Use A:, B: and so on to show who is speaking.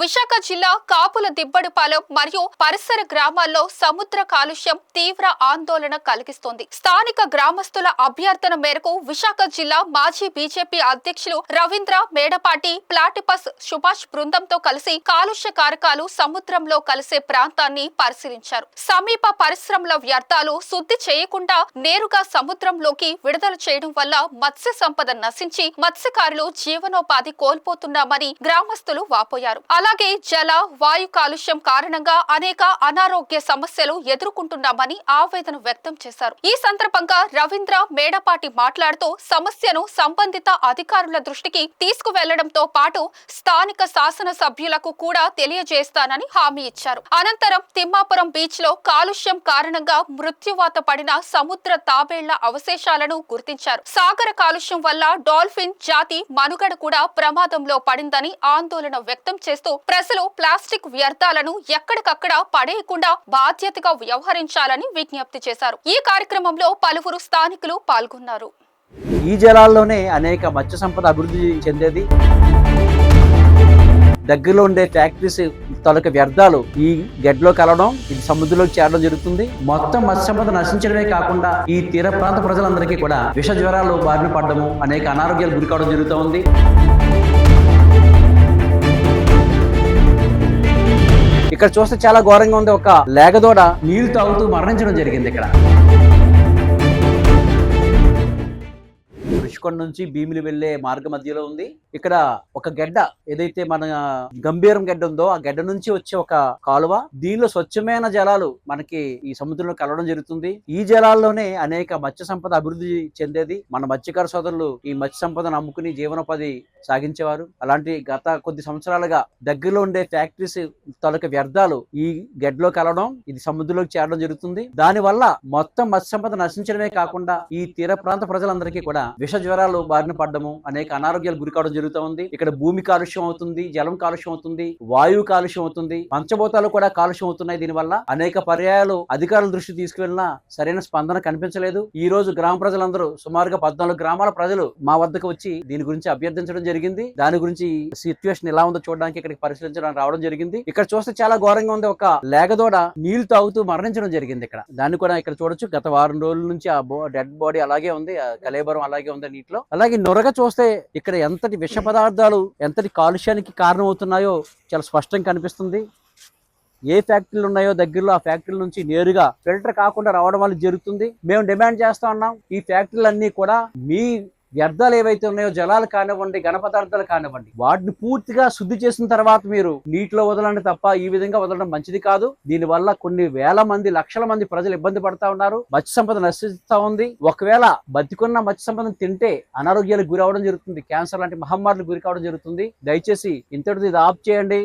A: విశాఖ జిల్లా కాపుల దిబ్బడిపాలెం మరియు పరిసర గ్రామాల్లో సముద్ర కాలుష్యం తీవ్ర ఆందోళన కలిగిస్తోంది. స్థానిక గ్రామస్తుల అభ్యర్థన మేరకు విశాఖ జిల్లా మాజీ బీజేపీ అధ్యక్షులు రవీంద్ర మేడపాటి ప్లాటిపస్ సుభాష్ బృందంతో కలిసి కాలుష్య కారకాలు సముద్రంలో కలిసే ప్రాంతాన్ని పరిశీలించారు. సమీప పరిశ్రమల వ్యర్థాలు శుద్ధి చేయకుండా నేరుగా సముద్రంలోకి విడుదల చేయడం వల్ల మత్స్య సంపద నశించి మత్స్యకారులు జీవనోపాధి కోల్పోతున్నామని గ్రామస్తులు వాపోయారు. అలాగే జల వాయు కాలుష్యం కారణంగా అనేక అనారోగ్య సమస్యలు ఎదుర్కొంటున్నామని ఆవేదన వ్యక్తం చేశారు. ఈ సందర్భంగా రవీంద్ర మేడపాటి మాట్లాడుతూ సమస్యను సంబంధిత అధికారుల దృష్టికి తీసుకువెళ్లడంతో పాటు స్థానిక శాసన సభ్యులకు కూడా తెలియజేస్తానని హామీ ఇచ్చారు. అనంతరం తిమ్మాపురం బీచ్ లో కాలుష్యం కారణంగా మృత్యువాత పడిన సముద్ర తాబేళ్ల అవశేషాలను గుర్తించారు. సాగర కాలుష్యం వల్ల డాల్ఫిన్ జాతి మనుగడ కూడా ప్రమాదంలో పడిందని ఆందోళన వ్యక్తం చేస్తూ ప్రజలు ప్లాస్టిక్ వ్యర్థాలను ఎక్కడికక్కడ పడేయకుండా బాధ్యతగా వ్యవహరించాలని విజ్ఞప్తి చేశారు. ఈ కార్యక్రమంలో పలువురు స్థానికులు పాల్గొన్నారు.
B: ఈ జలాల్లోనే అనేక మత్స్య సంపద అభివృద్ధి చెందేది. దగ్గరలో ఉండే ఫ్యాక్టరీస్ తాలూకా వ్యర్థాలు ఈ గడ్డలో కలవడం, ఇది సముద్రంలోకి చేరడం జరుగుతుంది. మొత్తం మత్స్య సంపద నశించడమే కాకుండా ఈ తీర ప్రాంత ప్రజలందరికీ కూడా విష జ్వరాలు బారిన పడడము, అనేక అనారోగ్యాలు గురి కావడం జరుగుతూ ఉంది. ఇక్కడ చూస్తే చాలా ఘోరంగా ఉంది. ఒక లేగదోడ నీళ్లు తాగుతూ మరణించడం జరిగింది. ఇక్కడ రుషికొండ నుంచి భీమిలి వెళ్లే మార్గ మధ్యలో ఉంది. ఇక్కడ ఒక గడ్డ, ఏదైతే మన గంభీరం గడ్డ ఉందో ఆ గడ్డ నుంచి వచ్చే ఒక కాలువ, దీనిలో స్వచ్ఛమైన జలాలు మనకి ఈ సముద్రంలో కలవడం జరుగుతుంది. ఈ జలాల్లోనే అనేక మత్స్య సంపద అభివృద్ధి చెందేది. మన మత్స్యకార సోదరులు ఈ మత్స్య సంపదను అమ్ముకుని జీవనోపాధి సాగించేవారు. అలాంటి గత కొద్ది సంవత్సరాలుగా దగ్గరలో ఉండే ఫ్యాక్టరీస్ తాలూకా వ్యర్థాలు ఈ గడ్డలో కలవడం, ఇది సముద్రంలోకి చేరడం జరుగుతుంది. దాని వల్ల మొత్తం మత్స్య సంపద నశించడమే కాకుండా ఈ తీర ప్రాంత ప్రజలందరికీ కూడా విష జ్వరాలు బారిన పడడము, అనేక అనారోగ్యాలు గురి కావడం జరుగుతూ ఉంది. ఇక్కడ భూమి కాలుష్యం అవుతుంది, జలం కాలుష్యం అవుతుంది, వాయువు కాలుష్యం అవుతుంది, పంచభూతాలు కూడా కాలుష్యం అవుతున్నాయి. దీనివల్ల అనేక పర్యాయాలు అధికారుల దృష్టి తీసుకువెళ్ళినా సరైన స్పందన కనిపించలేదు. ఈ రోజు గ్రామ ప్రజలందరూ సుమారుగా 14 గ్రామాల ప్రజలు మా వద్దకు వచ్చి దీని గురించి అభ్యర్థించడం జరిగింది. దాని గురించి సిచ్యువేషన్ ఎలా ఉందో చూడడానికి ఇక్కడికి పరిశీలించడానికి రావడం జరిగింది. ఇక్కడ చూస్తే చాలా ఘోరంగా ఉంది. ఒక లేగదోడ నీళ్లు తాగుతూ మరణించడం జరిగింది. ఇక్కడ దాన్ని కూడా ఇక్కడ చూడొచ్చు. గత వారం రోజుల నుంచి ఆ డెడ్ బాడీ అలాగే ఉంది, కలేబరం అలాగే ఉంది నీటిలో. అలాగే నొరగ చూస్తే ఇక్కడ ఎంతటి విష పదార్థాలు, ఎంతటి కాలుష్యానికి కారణం అవుతున్నాయో చాలా స్పష్టంగా కనిపిస్తుంది. ఏ ఫ్యాక్టరీలు ఉన్నాయో దగ్గరలో ఆ ఫ్యాక్టరీల నుంచి నేరుగా ఫిల్టర్ కాకుండా రావడం వల్ల జరుగుతుంది. మేము డిమాండ్ చేస్తా ఉన్నాం, ఈ ఫ్యాక్టరీలన్నీ కూడా మీ వ్యర్థాలు ఏవైతే ఉన్నాయో, జలాలు కానివ్వండి, ఘన పదార్థాలు కానివ్వండి, వాటిని పూర్తిగా శుద్ధి చేసిన తర్వాత మీరు నీటిలో వదలండి తప్ప ఈ విధంగా వదలడం మంచిది కాదు. దీనివల్ల కొన్ని వేల మంది, లక్షల మంది ప్రజలు ఇబ్బంది పడతా ఉన్నారు. మత్స్య సంపద నశిస్తూ ఉంది. ఒకవేళ బతికున్న మత్స్య సంపదను తింటే అనారోగ్యాలకు గురి అవడం జరుగుతుంది. క్యాన్సర్ లాంటి మహమ్మారులకు గురి కావడం జరుగుతుంది. దయచేసి ఇంతటిది ఆఫ్ చేయండి.